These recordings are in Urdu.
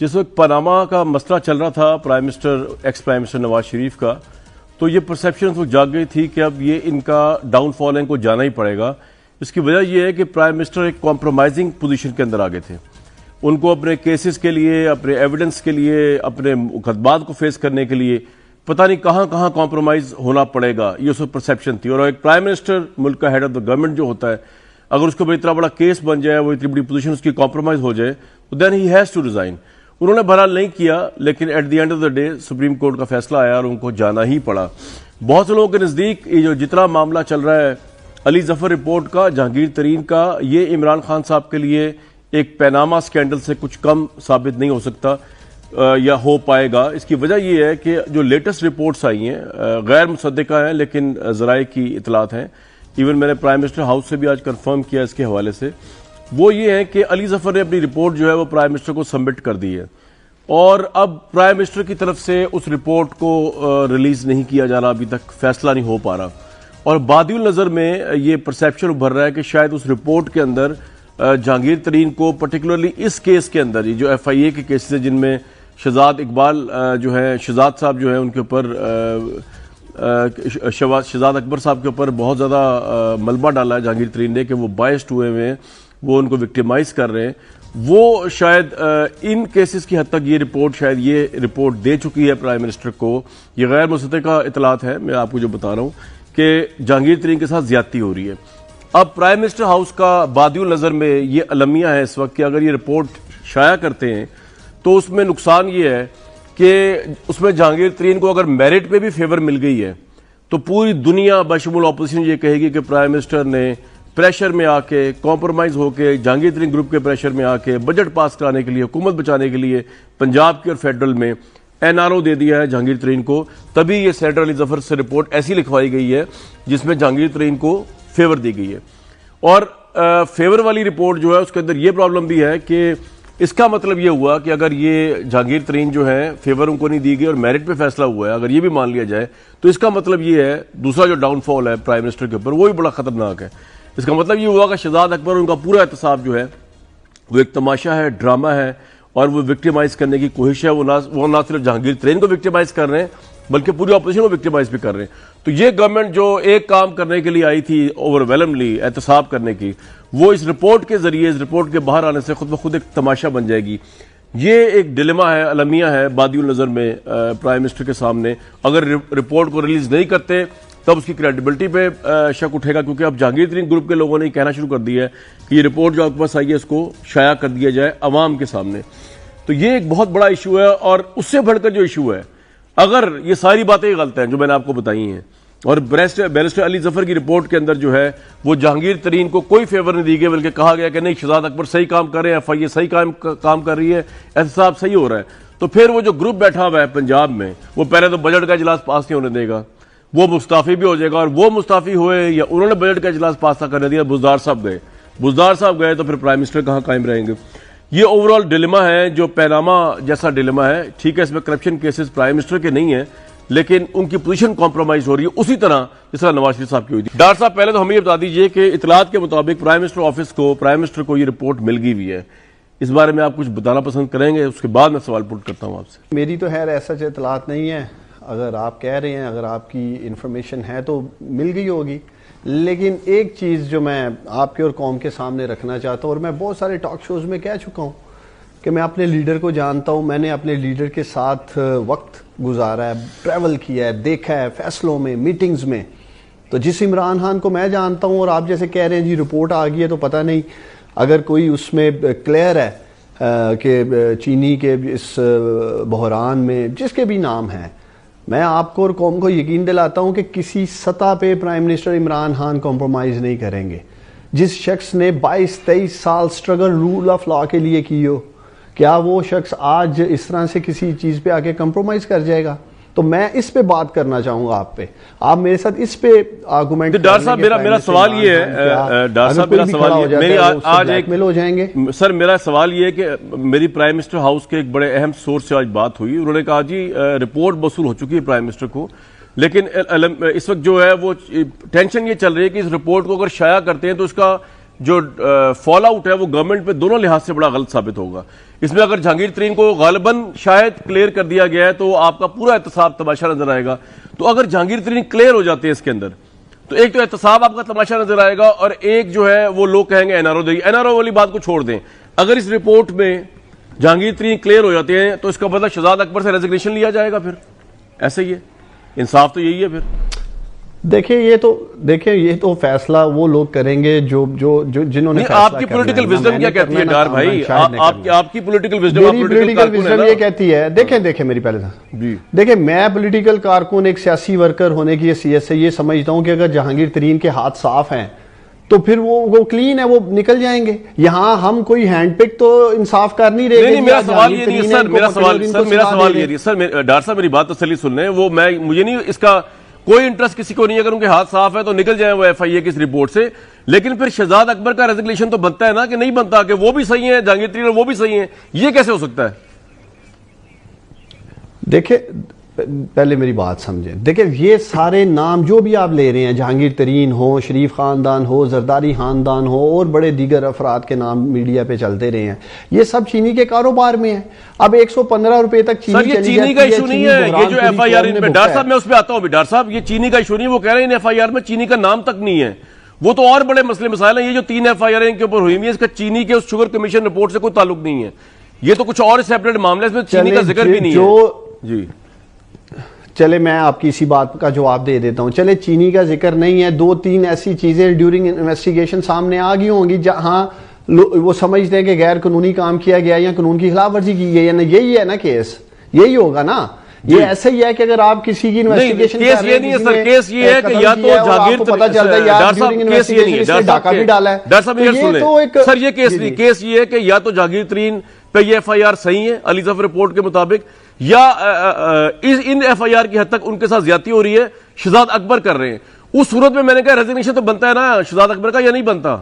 جس وقت پاناما کا مسئلہ چل رہا تھا ex prime minister Nawaz Sharif کا، تو یہ پرسیپشن اس وقت جاگ گئی تھی کہ اب یہ ان کا ڈاؤن فال ہے، ان کو جانا ہی پڑے گا۔ اس کی وجہ یہ ہے کہ پرائم منسٹر ایک کمپرومائزنگ پوزیشن کے اندر آگے تھے، ان کو اپنے کیسز کے لیے، اپنے ایویڈنس کے لیے، اپنے مقدمات کو فیس کرنے کے لیے پتہ نہیں کہاں کہاں کمپرومائز ہونا پڑے گا، یہ اس وقت پرسیپشن تھی۔ اور ایک پرائم منسٹر، ملک کا ہیڈ آف دا گورنمنٹ جو ہوتا ہے، اگر اس کو اتنا بڑا کیس بن جائے، وہ اتنی بڑی پوزیشن اس کی کمپرومائز ہو جائے، تو then he has to resign. انہوں نے بہرحال نہیں کیا، لیکن at the end of the day supreme court کا فیصلہ آیا اور ان کو جانا ہی پڑا۔ بہت سے لوگوں کے نزدیک یہ جو جتنا معاملہ چل رہا ہے علی ظفر رپورٹ کا، جہانگیر ترین کا، یہ عمران خان صاحب کے لیے ایک پیناما سکینڈل سے کچھ کم ثابت نہیں ہو سکتا یا ہو پائے گا۔ اس کی وجہ یہ ہے کہ جو لیٹسٹ رپورٹس آئی ہیں غیر مصدقہ ہیں لیکن ذرائع کی اطلاعات ہیں، ایون میں نے پرائم منسٹر ہاؤس سے بھی آج کنفرم کیا اس کے حوالے سے، وہ یہ ہے کہ علی ظفر نے اپنی رپورٹ جو ہے وہ پرائم منسٹر کو سبمٹ کر دی ہے، اور اب پرائم منسٹر کی طرف سے اس رپورٹ کو ریلیز نہیں کیا جا رہا، ابھی تک فیصلہ نہیں ہو پا رہا، اور بادی النظر میں یہ پرسیپشن ابھر رہا ہے کہ شاید اس رپورٹ کے اندر جہانگیر ترین کو پرٹیکولرلی اس کیس کے اندر، یہ جو ایف آئی اے کے کیسز ہیں جن میں شہزاد اقبال جو ہے، شہزاد صاحب جو ہے ان کے اوپر، شہزاد اکبر صاحب کے اوپر بہت زیادہ ملبہ ڈالا ہے جہانگیر ترین نے کہ وہ بائسڈ ہوئے ہوئے ہیں، وہ ان کو وکٹیمائز کر رہے ہیں، وہ شاید ان کیسز کی حد تک یہ رپورٹ شاید یہ رپورٹ دے چکی ہے پرائم منسٹر کو۔ یہ غیر مصدقہ اطلاعات ہے، میں آپ کو جو بتا رہا ہوں کہ جہانگیر ترین کے ساتھ زیادتی ہو رہی ہے۔ اب پرائم منسٹر ہاؤس کا بادی النظر میں یہ المیہ ہے اس وقت کہ اگر یہ رپورٹ شائع کرتے ہیں تو اس میں نقصان یہ ہے کہ اس میں جہانگیر ترین کو اگر میرٹ پہ بھی فیور مل گئی ہے تو پوری دنیا بشمول اپوزیشن یہ کہے گی کہ پرائم منسٹر نے پریشر میں آ کے، کمپرومائز ہو کے، جہانگیر ترین گروپ کے پریشر میں آ کے بجٹ پاس کرانے کے لیے، حکومت بچانے کے لیے پنجاب کی اور فیڈرل میں این آر او دے دیا ہے جہانگیر ترین کو، تبھی یہ سینیٹر علی ظفر سے رپورٹ ایسی لکھوائی گئی ہے جس میں جہانگیر ترین کو فیور دی گئی ہے۔ اور فیور والی رپورٹ جو ہے اس کے اندر یہ پرابلم بھی ہے کہ اس کا مطلب یہ ہوا کہ اگر یہ جہانگیر ترین جو ہے فیور ان کو نہیں دی گئی اور میرٹ پہ فیصلہ ہوا ہے، اگر یہ بھی مان لیا جائے تو اس کا مطلب یہ ہے دوسرا جو ڈاؤن فال ہے پرائم منسٹر کے اوپر وہ بھی بڑا خطرناک ہے۔ اس کا مطلب یہ ہوا کہ شہزاد اکبر ان کا پورا احتساب جو ہے وہ ایک تماشا ہے، ڈرامہ ہے، اور وہ وکٹیمائز کرنے کی کوشش ہے۔ وہ نہ صرف جہانگیر ترین کو وکٹیمائز کر رہے ہیں بلکہ پوری اپوزیشن کو وکٹیمائز بھی کر رہے ہیں۔ تو یہ گورنمنٹ جو ایک کام کرنے کے لیے آئی تھی اوور ویلملی احتساب کرنے کی، وہ اس رپورٹ کے ذریعے، اس رپورٹ کے باہر آنے سے خود بخود ایک تماشا بن جائے گی۔ یہ ایک ڈیلیما ہے، المیہ ہے بادی النظر میں پرائم منسٹر کے سامنے۔ اگر رپورٹ کو ریلیز نہیں کرتے تب اس کی کریڈیبلٹی پہ شک اٹھے گا، کیونکہ اب جہانگیر ترین گروپ کے لوگوں نے کہنا شروع کر دیا ہے کہ یہ رپورٹ جو آپ کے پاس آئی ہے اس کو شائع کر دیا جائے عوام کے سامنے۔ تو یہ ایک بہت بڑا ایشو ہے، اور اس سے بڑھ کر جو ایشو ہے، اگر یہ ساری باتیں غلط ہیں جو میں نے آپ کو بتائی ہیں، اور بیرسٹر علی ظفر کی رپورٹ کے اندر جو ہے وہ جہانگیر ترین کو کوئی فیور نہیں دی گئی، بلکہ کہا گیا کہ نہیں شہزاد اکبر صحیح کام کر رہے ہیں، ایف آئی اے صحیح کام کر رہی ہے، احتساب صحیح ہو رہا ہے، تو پھر وہ جو گروپ بیٹھا ہوا ہے پنجاب میں، وہ پہلے تو بجٹ کا اجلاس پاس نہیں ہونے دے گا، وہ مستعفی بھی ہو جائے گا، اور وہ مستعفی ہوئے یا انہوں نے بجٹ کا اجلاس پاس نہ کرنے دیا، بزدار صاحب گئے تو پھر پرائم منسٹر کہاں قائم رہیں گے۔ یہ اوور آل ڈیلیما ہے جو پیناما جیسا ڈیلیما ہے۔ ٹھیک ہے اس میں کرپشن کیسز پرائم منسٹر کے نہیں ہیں، لیکن ان کی پوزیشن کمپرومائز ہو رہی ہے اسی طرح جس طرح نواز شریف صاحب کی ہوئی تھی۔ ڈاکٹر صاحب پہلے تو ہمیں یہ بتا دیجئے کہ اطلاعات کے مطابق پرائم منسٹر آفس کو، پرائم منسٹر کو یہ رپورٹ مل گئی ہوئی ہے، اس بارے میں آپ کچھ بتانا پسند کریں گے؟ اس کے بعد میں سوال پٹ کرتا ہوں آپ سے۔ میری تو خیر ایسا اطلاعات نہیں ہے، اگر آپ کہہ رہے ہیں، اگر آپ کی انفارمیشن ہے تو مل گئی ہوگی، لیکن ایک چیز جو میں آپ کے اور قوم کے سامنے رکھنا چاہتا ہوں، اور میں بہت سارے ٹاک شوز میں کہہ چکا ہوں کہ میں اپنے لیڈر کو جانتا ہوں، میں نے اپنے لیڈر کے ساتھ وقت گزارا ہے، ٹریول کیا ہے، دیکھا ہے فیصلوں میں، میٹنگز میں۔ تو جس عمران خان کو میں جانتا ہوں، اور آپ جیسے کہہ رہے ہیں جی رپورٹ آ گئی ہے تو پتہ نہیں، اگر کوئی اس میں کلیئر ہے کہ چینی کے اس بحران میں جس کے بھی نام ہیں، میں آپ کو اور قوم کو یقین دلاتا ہوں کہ کسی سطح پہ prime minister Imran Khan compromise نہیں کریں گے۔ جس شخص نے 22-23 سال سٹرگل رول آف لا کے لیے کی ہو، کیا وہ شخص آج اس طرح سے کسی چیز پہ آ کے کمپرومائز کر جائے گا؟ تو میں اس پہ بات کرنا چاہوں گا آپ پہ، آپ میرے ساتھ اس پہ آرگومنٹ۔ ڈاکٹر صاحب میرا سوال یہ ہے، ڈاکٹر صاحب میرا سوال یہ میری آج ایک ہو جائیں گے سر، میرا سوال یہ ہے کہ میری پرائم منسٹر ہاؤس کے ایک بڑے اہم سورس سے آج بات ہوئی، انہوں نے کہا جی رپورٹ موصول ہو چکی ہے پرائم منسٹر کو، لیکن اس وقت جو ہے وہ ٹینشن یہ چل رہی ہے کہ اس رپورٹ کو اگر شائع کرتے ہیں تو اس کا جو فال آؤٹ ہے وہ گورنمنٹ پہ دونوں لحاظ سے بڑا غلط ثابت ہوگا. اس میں اگر جہانگیر ترین کو غالباً شاید کلیئر کر دیا گیا ہے تو آپ کا پورا احتساب تماشا نظر آئے گا. تو اگر جہانگیر ترین کلیئر ہو جاتے ہیں اس کے اندر تو ایک تو احتساب آپ کا تماشا نظر آئے گا, اور ایک جو ہے وہ لوگ کہیں گے این آر او دے گی. این آر او والی بات کو چھوڑ دیں, اگر اس رپورٹ میں جہانگیر ترین کلیئر ہو جاتے ہیں تو اس کا مطلب شہزاد اکبر سے ریزگنیشن لیا جائے گا. پھر ایسے ہی ہے, انصاف تو یہی ہے. پھر دیکھیں یہ تو فیصلہ وہ لوگ کریں گے جنہوں نے آپ کی پولیٹیکل وزڈم کیا کہتی ہے ڈار بھائی, آپ کی پولیٹیکل وزڈم یہ کہتی ہے. دیکھیں میری پہلے دیکھیں, میں پولیٹیکل کارکن ایک سیاسی ورکر ہونے کی حیثیت سے یہ سمجھتا ہوں کہ اگر جہانگیر ترین کے ہاتھ صاف ہیں تو پھر وہ کلین ہے, وہ نکل جائیں گے. یہاں ہم کوئی ہینڈ پک تو انصاف کر نہیں رہے. نہیں, میرا سوال یہ نہیں ہے سر, میرا سوال یہ نہیں سر. ڈار صاحب میری بات تسلی سن لیں, وہ مجھے نہیں اس کا کوئی انٹرسٹ کسی کو نہیں ہے. اگر ان کے ہاتھ صاف ہے تو نکل جائیں وہ ایف آئی اے کی اس رپورٹ سے, لیکن پھر شہزاد اکبر کا ریزگنیشن تو بنتا ہے نا, کہ نہیں بنتا کہ وہ بھی صحیح ہیں جہانگیر ترین وہ بھی صحیح ہیں. یہ کیسے ہو سکتا ہے؟ دیکھیں پہلے میری بات سمجھیں. دیکھیں یہ سارے نام جو بھی آپ لے رہے ہیں, جہانگیر ترین ہو, شریف خاندان ہو, زرداری خاندان ہو, اور بڑے دیگر افراد کے نام میڈیا پہ چلتے رہے ہیں, یہ سب چینی کے کاروبار میں ہیں. اب 115 روپے تک سر یہ چینی کا ایشو نہیں ہے, یہ جو ایف آئی آر میں ڈار صاحب میں اس پہ آتا ہوں. ڈار صاحب یہ چینی کا ایشو نہیں ہے, وہ کہہ رہے ہیں ایف آئی آر میں چینی کا نام تک نہیں ہے. وہ تو اور بڑے مسئلے مسائل ہیں. یہ جو 3 ایف آئی آر کے اوپر ہوئی ہوئی ہے, اس کا چینی کے اس شوگر کمیشن رپورٹ سے کوئی تعلق نہیں ہے. یہ تو کچھ اور سیپریٹ معاملے, اس میں چینی کا ذکر بھی نہیں ہے. جی چلے میں آپ کی اسی بات کا جواب دے دیتا ہوں. چلے چینی کا ذکر نہیں ہے, 2-3 ایسی چیزیں ڈیورنگ انویسٹیگیشن سامنے آ گئی ہوں گی جہاں وہ سمجھتے ہیں کہ غیر قانونی کام کیا گیا یا قانون کی خلاف ورزی کی گئی ہے. یہی ہے نا کیس, یہی ہوگا نا. یہ ایسے ہی ہے کہ اگر آپ کسی کی انویسٹیگیشن کیس یہ نہیں ہے سر, کیس یہ ہے کہ یا تو جہانگیر پتہ چلتا ہے یار ڈیورنگ انویسٹیگیشن اس نے ڈاکہ بھی ڈالا ہے. ڈار صاحب یہ سن لیں سر, یہ کیس نہیں, کیس یہ ہے کہ یا تو جہانگیر ترین پہ یہ ایف آئی آر صحیح ہے علی ظفر رپورٹ کے مطابق, یا ان ایف آئی آر کی حد تک ان کے ساتھ زیادتی ہو رہی ہے, شہزاد اکبر کر رہے ہیں. اس صورت میں نے کہا ریزگنیشن تو بنتا ہے نا شہزاد اکبر کا, یا نہیں بنتا؟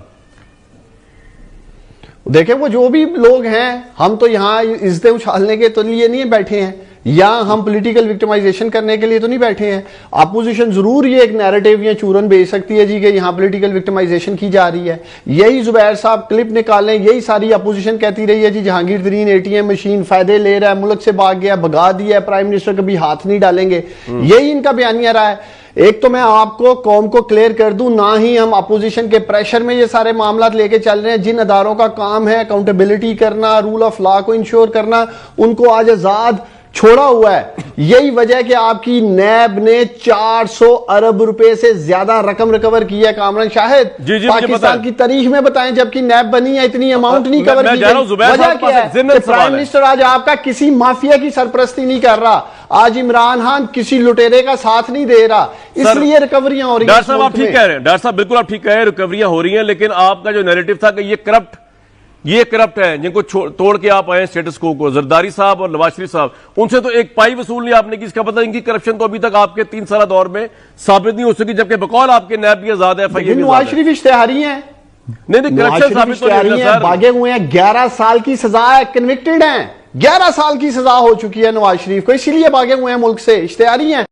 دیکھیں وہ جو بھی لوگ ہیں, ہم تو یہاں عزتیں اچھالنے کے تو لیے نہیں بیٹھے ہیں, یا ہم پولیٹیکل وکٹمائزیشن کرنے کے لیے تو نہیں بیٹھے ہیں. اپوزیشن ضرور یہ ایک نیریٹیو یا چورن بھیج سکتی ہے جی کہ یہاں پولیٹیکل وکٹمائزیشن کی جا رہی ہے. یہی زبیر صاحب کلپ نکالیں, یہی ساری اپوزیشن کہتی رہی ہے جی جہانگیر ترین اے ٹی ایم مشین فائدے لے رہا ہے, ملک سے بھاگ گیا, بھگا دیا ہے, پرائم منسٹر کبھی ہاتھ نہیں ڈالیں گے. یہی ان کا بیانیہ رہا ہے. ایک تو میں آپ کو قوم کو کلیئر کر دوں, نہ ہی ہم اپوزیشن کے پریشر میں یہ سارے معاملات لے کے چل رہے ہیں. جن اداروں کا کام ہے اکاؤنٹیبلٹی کرنا, رول آف لا کو انشور کرنا, ان کو آج آزاد چھوڑا ہوا ہے. یہی وجہ ہے کہ آپ کی نیب نے 400 ارب روپے سے زیادہ رقم ریکور کی ہے. کامران شاہد پاکستان کی تاریخ میں بتائیں جب کی نیب بنی ہے اتنی اماؤنٹ نہیں کور کی گئی. وجہ کیا ہے کہ پرائم منسٹر آج آپ کا کسی مافیا کی سرپرستی نہیں کر رہا, آج عمران خان کسی لٹیرے کا ساتھ نہیں دے رہا, اس لیے ریکوریاں ہو رہی ہیں. ڈار صاحب آپ ٹھیک کہہ رہے ہیں, ڈار صاحب بالکل آپ ٹھیک کہہ رہے ہیں, ریکوریاں ہو رہی ہیں, لیکن آپ کا جو نیریٹو تھا کہ یہ کرپٹ ہے جن کو توڑ کے آپ آئے سٹیٹس کو, زرداری صاحب اور نواز شریف صاحب, ان سے تو ایک پائی وصول نہیں آپ نے کی. اس کا پتہ ان کی کرپشن تو ابھی تک آپ کے 3 سالہ دور میں ثابت نہیں ہو سکی, جبکہ بقول آپ کے نیب بھی آزاد ہے, ایف آئی اے بھی آزاد ہے. نواز شریف اشتہاری ہیں, نہیں کرپشن ثابت تو نہیں ہے, بھاگے ہوئے ہیں, 11 سال کی سزا ہے, کنوکٹڈ ہیں, 11 سال کی سزا ہو چکی ہے نواز شریف کو, اسی لیے بھاگے ہوئے ہیں ملک سے, اشتہاری ہیں.